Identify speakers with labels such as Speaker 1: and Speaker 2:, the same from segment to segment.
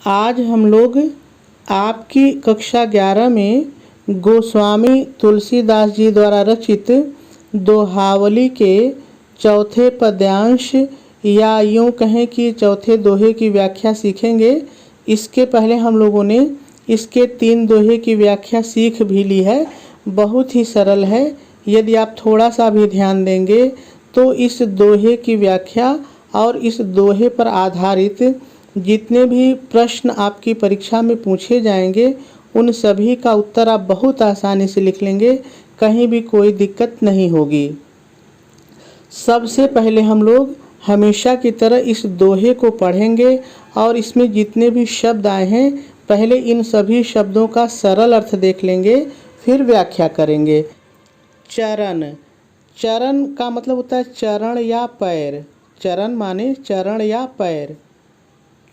Speaker 1: आज हम लोग आपकी कक्षा 11 में गोस्वामी तुलसीदास जी द्वारा रचित दोहावली के चौथे पद्यांश या यूँ कहें कि चौथे दोहे की व्याख्या सीखेंगे। इसके पहले हम लोगों ने इसके 3 दोहे की व्याख्या सीख भी ली है। बहुत ही सरल है। यदि आप थोड़ा सा भी ध्यान देंगे तो इस दोहे की व्याख्या और इस दोहे पर आधारित जितने भी प्रश्न आपकी परीक्षा में पूछे जाएंगे उन सभी का उत्तर आप बहुत आसानी से लिख लेंगे, कहीं भी कोई दिक्कत नहीं होगी। सबसे पहले हम लोग हमेशा की तरह इस दोहे को पढ़ेंगे और इसमें जितने भी शब्द आए हैं पहले इन सभी शब्दों का सरल अर्थ देख लेंगे, फिर व्याख्या करेंगे। चरण, चरण का मतलब होता है चरण या पैर। चरण माने चरण या पैर।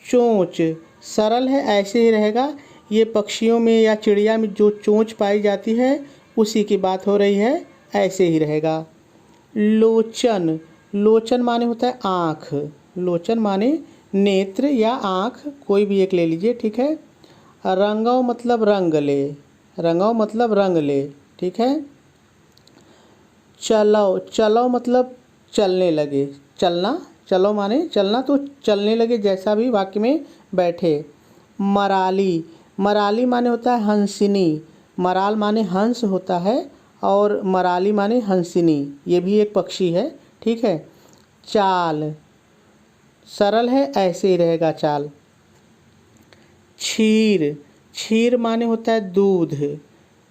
Speaker 1: चोंच, सरल है, ऐसे ही रहेगा। ये पक्षियों में या चिड़िया में जो चोंच पाई जाती है उसी की बात हो रही है, ऐसे ही रहेगा। लोचन, लोचन माने होता है आँख। लोचन माने नेत्र या आँख, कोई भी एक ले लीजिए, ठीक है। रंगव मतलब रंग ले। रंगव मतलब रंग ले, ठीक है। चलो, चलो मतलब चलने लगे। चलना, चलो माने चलना, तो चलने लगे जैसा भी वाक्य में बैठे। मराली, मराली माने होता है हंसिनी। मराल माने हंस होता है और मराली माने हंसिनी, ये भी एक पक्षी है, ठीक है। चाल, सरल है, ऐसे ही रहेगा चाल। क्षीर, क्षीर माने होता है दूध।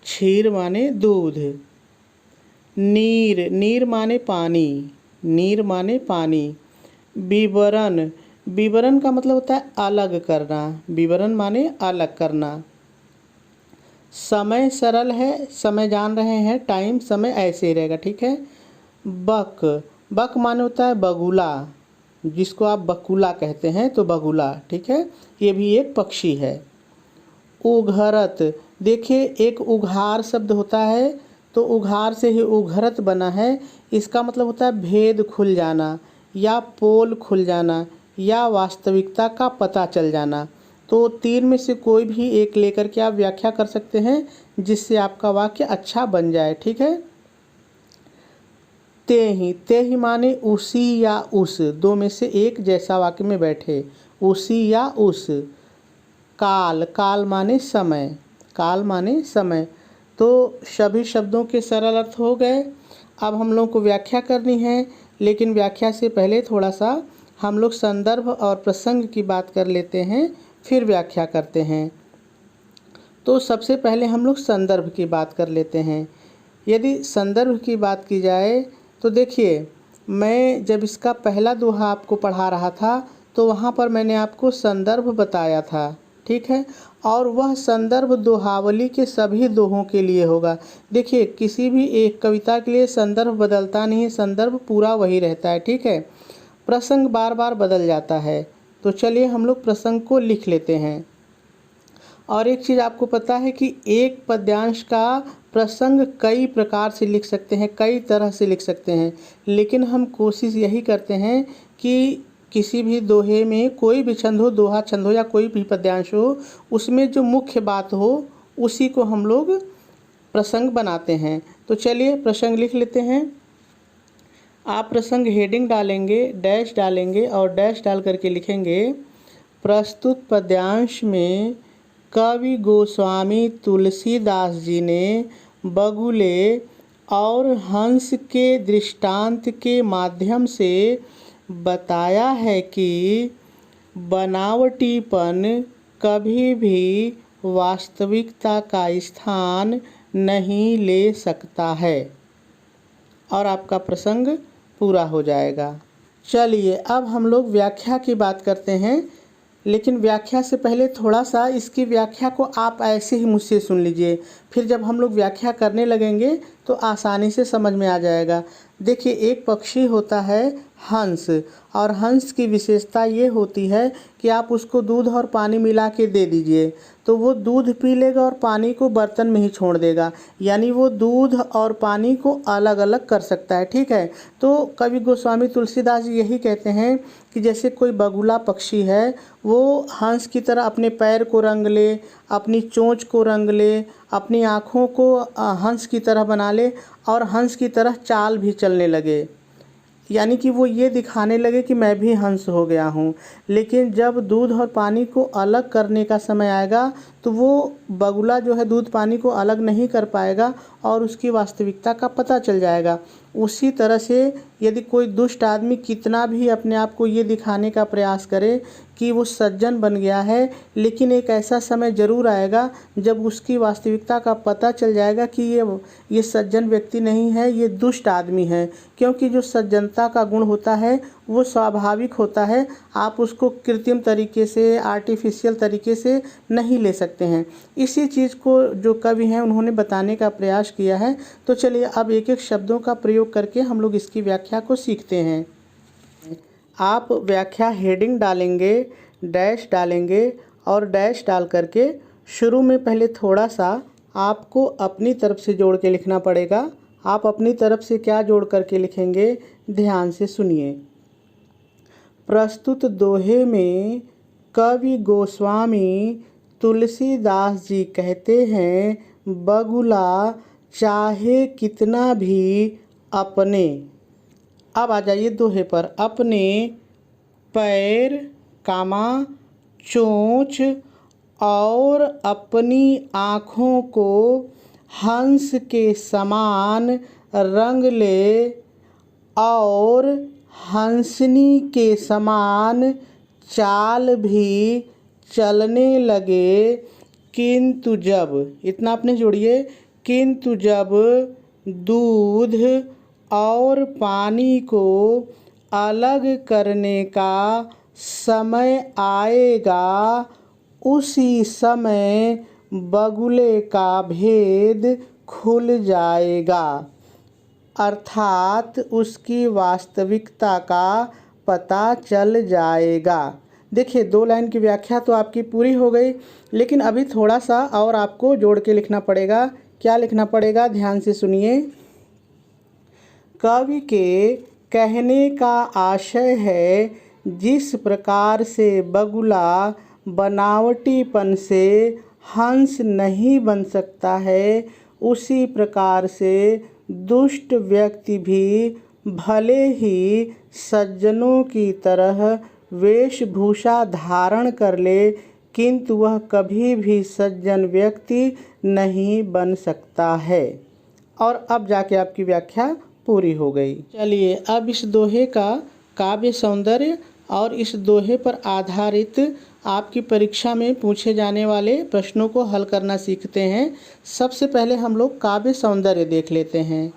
Speaker 1: क्षीर माने दूध। नीर, नीर माने पानी। नीर माने पानी। विवरण, विवरण का मतलब होता है अलग करना। विवरण माने अलग करना। समय, सरल है, समय जान रहे हैं, टाइम, समय ऐसे ही रहेगा, ठीक है। बक, बक माने होता है बगुला, जिसको आप बकुला कहते हैं, तो बगुला, ठीक है, ये भी एक पक्षी है। उघरत, देखिए एक उघार शब्द होता है तो उघार से ही उघरत बना है। इसका मतलब होता है भेद खुल जाना या पोल खुल जाना या वास्तविकता का पता चल जाना। तो 3 में से कोई भी एक लेकर के आप व्याख्या कर सकते हैं जिससे आपका वाक्य अच्छा बन जाए, ठीक है। तेहि, तेहि माने उसी या उस, 2 में से एक जैसा वाक्य में बैठे, उसी या उस। काल, काल माने समय। काल माने समय। तो सभी शब्दों के सरल अर्थ हो गए। अब हम लोग को व्याख्या करनी है, लेकिन व्याख्या से पहले थोड़ा सा हम लोग संदर्भ और प्रसंग की बात कर लेते हैं, फिर व्याख्या करते हैं। तो सबसे पहले हम लोग संदर्भ की बात कर लेते हैं। यदि संदर्भ की बात की जाए तो देखिए, मैं जब इसका पहला दोहा आपको पढ़ा रहा था तो वहाँ पर मैंने आपको संदर्भ बताया था, ठीक है। और वह संदर्भ दोहावली के सभी दोहों के लिए होगा। देखिए, किसी भी एक कविता के लिए संदर्भ बदलता नहीं है, संदर्भ पूरा वही रहता है, ठीक है। प्रसंग बार बार बदल जाता है। तो चलिए हम लोग प्रसंग को लिख लेते हैं। और एक चीज़ आपको पता है कि एक पद्यांश का प्रसंग कई प्रकार से लिख सकते हैं, कई तरह से लिख सकते हैं, लेकिन हम कोशिश यही करते हैं कि किसी भी दोहे में कोई भी छंद हो, दोहा छंद हो या कोई भी पद्यांश हो, उसमें जो मुख्य बात हो उसी को हम लोग प्रसंग बनाते हैं। तो चलिए प्रसंग लिख लेते हैं। आप प्रसंग हेडिंग डालेंगे, डैश डालेंगे और डैश डाल करके लिखेंगे, प्रस्तुत पद्यांश में कवि गोस्वामी तुलसीदास जी ने बगुले और हंस के दृष्टांत के माध्यम से बताया है कि बनावटीपन कभी भी वास्तविकता का स्थान नहीं ले सकता है। और आपका प्रसंग पूरा हो जाएगा। चलिए अब हम लोग व्याख्या की बात करते हैं, लेकिन व्याख्या से पहले थोड़ा सा इसकी व्याख्या को आप ऐसे ही मुझसे सुन लीजिए, फिर जब हम लोग व्याख्या करने लगेंगे तो आसानी से समझ में आ जाएगा। देखिए एक पक्षी होता है हंस, और हंस की विशेषता ये होती है कि आप उसको दूध और पानी मिला के दे दीजिए तो वो दूध पी लेगा और पानी को बर्तन में ही छोड़ देगा, यानी वो दूध और पानी को अलग अलग कर सकता है। ठीक है, तो कवि गोस्वामी तुलसीदास जी यही कहते हैं कि जैसे कोई बगुला पक्षी है, वो हंस की तरह अपने पैर को रंग ले, अपनी चोंच को रंग ले, अपनी आँखों को हंस की तरह बना ले और हंस की तरह चाल भी चलने लगे, यानी कि वो ये दिखाने लगे कि मैं भी हंस हो गया हूँ। लेकिन जब दूध और पानी को अलग करने का समय आएगा तो वो बगुला जो है दूध पानी को अलग नहीं कर पाएगा और उसकी वास्तविकता का पता चल जाएगा। उसी तरह से यदि कोई दुष्ट आदमी कितना भी अपने आप को ये दिखाने का प्रयास करे कि वो सज्जन बन गया है, लेकिन एक ऐसा समय ज़रूर आएगा जब उसकी वास्तविकता का पता चल जाएगा कि ये सज्जन व्यक्ति नहीं है, ये दुष्ट आदमी है। क्योंकि जो सज्जनता का गुण होता है वो स्वाभाविक होता है, आप उसको कृत्रिम तरीके से, आर्टिफिशियल तरीके से नहीं ले सकते हैं। इसी चीज़ को जो कवि हैं उन्होंने बताने का प्रयास किया है। तो चलिए अब एक एक शब्दों का प्रयोग करके हम लोग इसकी व्याख्या को सीखते हैं। आप व्याख्या हेडिंग डालेंगे, डैश डालेंगे और डैश डाल करके शुरू में पहले थोड़ा सा आपको अपनी तरफ से जोड़ के लिखना पड़ेगा। आप अपनी तरफ से क्या जोड़ करके लिखेंगे, ध्यान से सुनिए। प्रस्तुत दोहे में कवि गोस्वामी तुलसीदास जी कहते हैं, बगुला चाहे कितना भी अपने, अब आ जाइए दोहे पर, अपने पैर कामा चोंच और अपनी आँखों को हंस के समान रंग ले और हंसनी के समान चाल भी चलने लगे, किंतु जब, इतना आपने जोड़िए, किंतु जब दूध और पानी को अलग करने का समय आएगा, उसी समय बगुले का भेद खुल जाएगा, अर्थात उसकी वास्तविकता का पता चल जाएगा। देखिए 2 लाइन की व्याख्या तो आपकी पूरी हो गई, लेकिन अभी थोड़ा सा और आपको जोड़ के लिखना पड़ेगा। क्या लिखना पड़ेगा, ध्यान से सुनिए। कवि के कहने का आशय है, जिस प्रकार से बगुला बनावटीपन से हंस नहीं बन सकता है, उसी प्रकार से दुष्ट व्यक्ति भी भले ही सज्जनों की तरह वेशभूषा धारण कर ले, किंतु वह कभी भी सज्जन व्यक्ति नहीं बन सकता है। और अब जाके आपकी व्याख्या पूरी हो गई। चलिए अब इस दोहे का काव्य सौंदर्य और इस दोहे पर आधारित आपकी परीक्षा में पूछे जाने वाले प्रश्नों को हल करना सीखते हैं। सबसे पहले हम लोग काव्य सौंदर्य देख लेते हैं।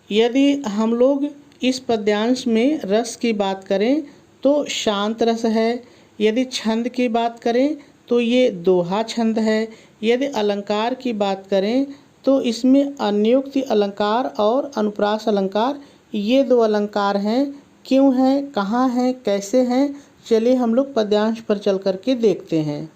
Speaker 1: यदि हम लोग इस पद्यांश में रस की बात करें तो शांत रस है। यदि छंद की बात करें तो ये दोहा छंद है। यदि अलंकार की बात करें तो इसमें अन्योक्ति अलंकार और अनुप्रास अलंकार, ये 2 अलंकार हैं। क्यों हैं, कहाँ हैं, कैसे हैं, चलिए हम लोग पद्यांश पर चल करके देखते हैं।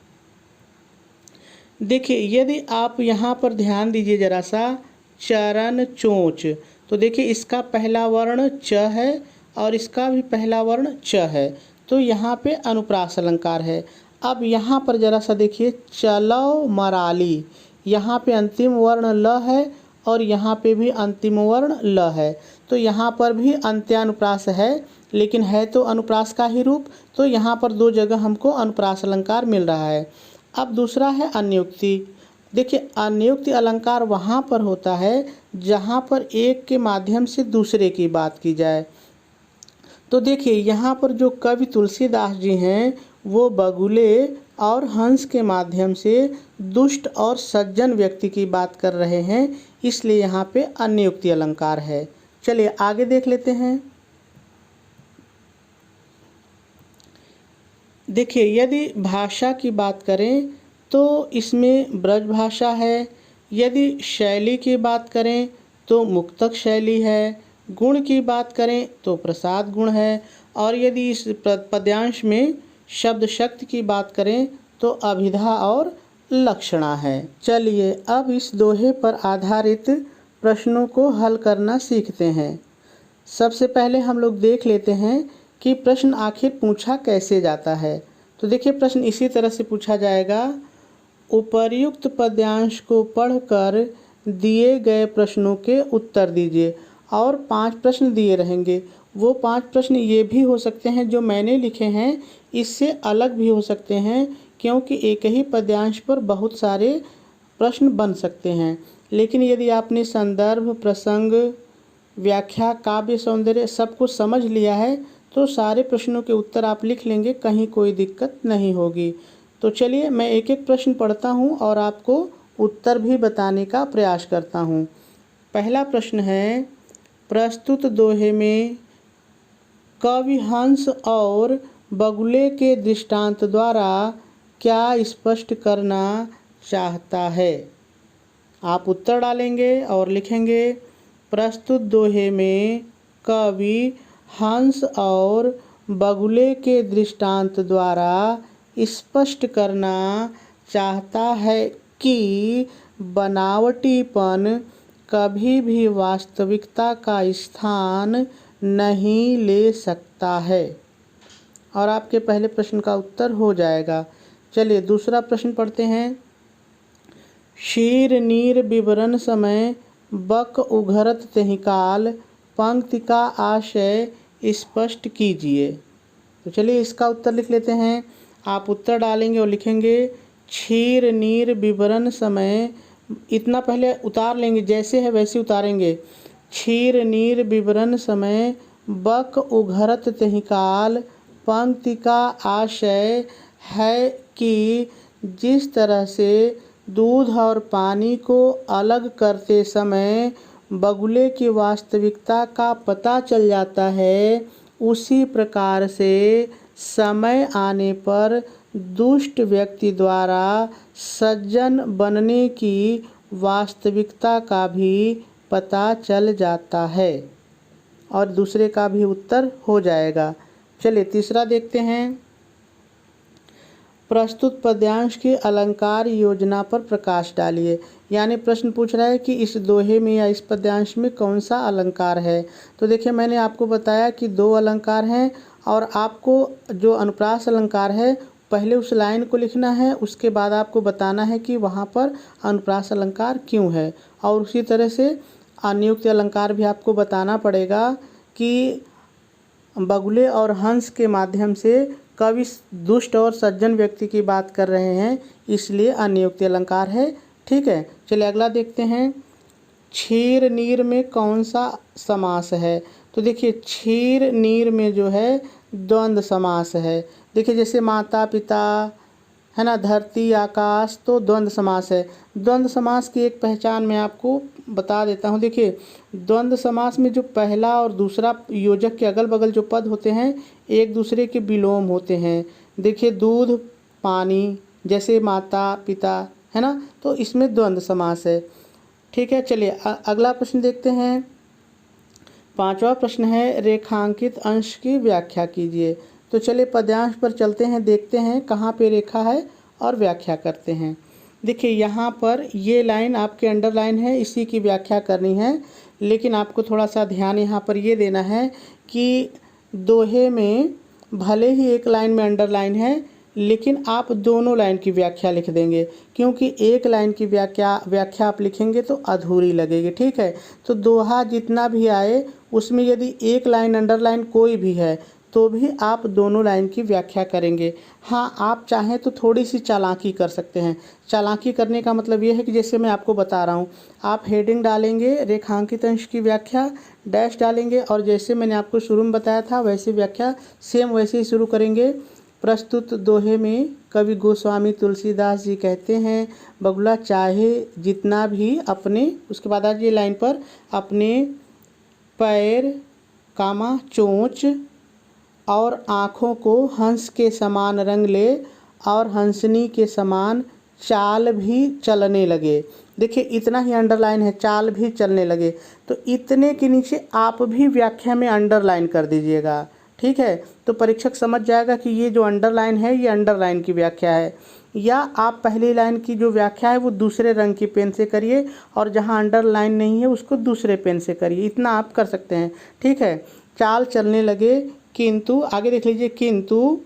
Speaker 1: देखिए यदि आप यहाँ पर ध्यान दीजिए ज़रा सा, चरण चोंच, तो देखिए इसका पहला वर्ण च है और इसका भी पहला वर्ण च है, तो यहाँ पे अनुप्रास अलंकार है। अब यहाँ पर ज़रा सा देखिए, चलो मराली, यहाँ पे अंतिम वर्ण ल है और यहाँ पे भी अंतिम वर्ण ल है, तो यहाँ पर भी अंत्यानुप्रास है, लेकिन है तो अनुप्रास का ही रूप, तो यहाँ पर 2 जगह हमको अनुप्रास अलंकार मिल रहा है। अब दूसरा है अन्योक्ति। देखिए अन्योक्ति अलंकार वहाँ पर होता है जहाँ पर एक के माध्यम से दूसरे की बात की जाए। तो देखिए यहाँ पर जो कवि तुलसीदास जी हैं वो बगुले और हंस के माध्यम से दुष्ट और सज्जन व्यक्ति की बात कर रहे हैं, इसलिए यहाँ पे अन्योक्ति अलंकार है। चलिए आगे देख लेते हैं। देखिए यदि भाषा की बात करें तो इसमें ब्रज भाषा है, यदि शैली की बात करें तो मुक्तक शैली है, गुण की बात करें तो प्रसाद गुण है, और यदि इस पद्यांश में शब्द शक्ति की बात करें तो अभिधा और लक्षणा है। चलिए अब इस दोहे पर आधारित प्रश्नों को हल करना सीखते हैं। सबसे पहले हम लोग देख लेते हैं कि प्रश्न आखिर पूछा कैसे जाता है। तो देखिए प्रश्न इसी तरह से पूछा जाएगा, उपर्युक्त पद्यांश को पढ़कर दिए गए प्रश्नों के उत्तर दीजिए। और 5 प्रश्न दिए रहेंगे। वो 5 प्रश्न ये भी हो सकते हैं जो मैंने लिखे हैं, इससे अलग भी हो सकते हैं, क्योंकि एक ही पद्यांश पर बहुत सारे प्रश्न बन सकते हैं। लेकिन यदि आपने संदर्भ, प्रसंग, व्याख्या, काव्य सौंदर्य सब कुछ समझ लिया है तो सारे प्रश्नों के उत्तर आप लिख लेंगे, कहीं कोई दिक्कत नहीं होगी। तो चलिए मैं एक एक प्रश्न पढ़ता हूँ और आपको उत्तर भी बताने का प्रयास करता हूँ। पहला प्रश्न है, प्रस्तुत दोहे में कवि हंस और बगुले के दृष्टांत द्वारा क्या स्पष्ट करना चाहता है। आप उत्तर डालेंगे और लिखेंगे, प्रस्तुत दोहे में कवि हंस और बगुले के दृष्टांत द्वारा स्पष्ट करना चाहता है कि बनावटीपन कभी भी वास्तविकता का स्थान नहीं ले सकता है। और आपके पहले प्रश्न का उत्तर हो जाएगा। चलिए दूसरा प्रश्न पढ़ते हैं। शीर नीर विवरण समय बक उघरत तेहि काल, पंक्ति का आशय स्पष्ट कीजिए। तो चलिए इसका उत्तर लिख लेते हैं। आप उत्तर डालेंगे और लिखेंगे, क्षीर नीर विवरण समय, इतना पहले उतार लेंगे, जैसे है वैसे उतारेंगे। क्षीर नीर विवरण समय बक उघरत तेहि काल, पंक्ति का आशय है कि जिस तरह से दूध और पानी को अलग करते समय बगुले की वास्तविकता का पता चल जाता है, उसी प्रकार से समय आने पर दुष्ट व्यक्ति द्वारा सज्जन बनने की वास्तविकता का भी पता चल जाता है। और दूसरे का भी उत्तर हो जाएगा। चलिए तीसरा देखते हैं। प्रस्तुत पद्यांश की अलंकार योजना पर प्रकाश डालिए। यानी प्रश्न पूछ रहा है कि इस दोहे में या इस पद्यांश में कौन सा अलंकार है। तो देखिए मैंने आपको बताया कि 2 अलंकार हैं, और आपको जो अनुप्रास अलंकार है पहले उस लाइन को लिखना है, उसके बाद आपको बताना है कि वहाँ पर अनुप्रास अलंकार क्यों है। और उसी तरह से अनियुक्त अलंकार भी आपको बताना पड़ेगा कि बगुले और हंस के माध्यम से कवि दुष्ट और सज्जन व्यक्ति की बात कर रहे हैं, इसलिए अनियुक्त अलंकार है। ठीक है, चलिए अगला देखते हैं। क्षीर नीर में कौन सा समास है। तो देखिए क्षीर नीर में जो है द्वंद्व समास है। देखिए जैसे माता पिता है ना, धरती आकाश, तो द्वंद्व समास है। द्वंद्व समास की एक पहचान मैं आपको बता देता हूँ। देखिए द्वंद्व समास में जो पहला और दूसरा योजक के अगल बगल जो पद होते हैं एक दूसरे के विलोम होते हैं। देखिए दूध पानी, जैसे माता पिता, है ना, तो इसमें द्वंद्व समास है। ठीक है, चलिए अगला प्रश्न देखते हैं। 5वां प्रश्न है, रेखांकित अंश की व्याख्या कीजिए। तो चलिए पद्यांश पर चलते हैं, देखते हैं कहाँ पे रेखा है और व्याख्या करते हैं। देखिए यहाँ पर ये लाइन आपके अंडरलाइन है, इसी की व्याख्या करनी है। लेकिन आपको थोड़ा सा ध्यान यहाँ पर ये देना है कि दोहे में भले ही एक लाइन में अंडरलाइन है, लेकिन आप दोनों लाइन की व्याख्या लिख देंगे, क्योंकि एक लाइन की व्याख्या आप लिखेंगे तो अधूरी लगेगी। ठीक है, तो दोहा जितना भी आए उसमें यदि एक लाइन अंडरलाइन कोई भी है तो भी आप दोनों लाइन की व्याख्या करेंगे। हाँ, आप चाहें तो थोड़ी सी चालाकी कर सकते हैं। चालाकी करने का मतलब ये है कि जैसे मैं आपको बता रहा हूँ, आप हेडिंग डालेंगे रेखांकित अंश की व्याख्या, डैश डालेंगे, और जैसे मैंने आपको शुरू में बताया था वैसे व्याख्या सेम वैसे ही शुरू करेंगे। प्रस्तुत दोहे में कवि गोस्वामी तुलसीदास जी कहते हैं, बगुला चाहे जितना भी अपने, उसके बाद आज ये लाइन पर, अपने पैर कामा चोंच और आँखों को हंस के समान रंग ले और हंसनी के समान चाल भी चलने लगे। देखिए इतना ही अंडरलाइन है, चाल भी चलने लगे। तो इतने के नीचे आप भी व्याख्या में अंडरलाइन कर दीजिएगा, ठीक है। तो परीक्षक समझ जाएगा कि ये जो अंडरलाइन है ये अंडरलाइन की व्याख्या है। या आप पहली लाइन की जो व्याख्या है वो दूसरे रंग की पेन से करिए और जहाँ अंडरलाइन नहीं है उसको दूसरे पेन से करिए, इतना आप कर सकते हैं, ठीक है। चाल चलने लगे, किंतु आगे देख लीजिए, किंतु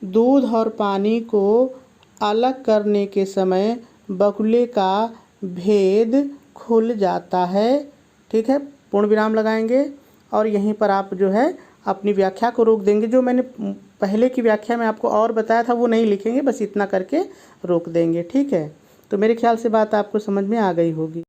Speaker 1: दूध और पानी को अलग करने के समय बगुले का भेद खुल जाता है, ठीक है। पूर्ण विराम लगाएंगे और यहीं पर आप जो है अपनी व्याख्या को रोक देंगे। जो मैंने पहले की व्याख्या में आपको और बताया था वो नहीं लिखेंगे, बस इतना करके रोक देंगे, ठीक है। तो मेरे ख्याल से बात आपको समझ में आ गई होगी।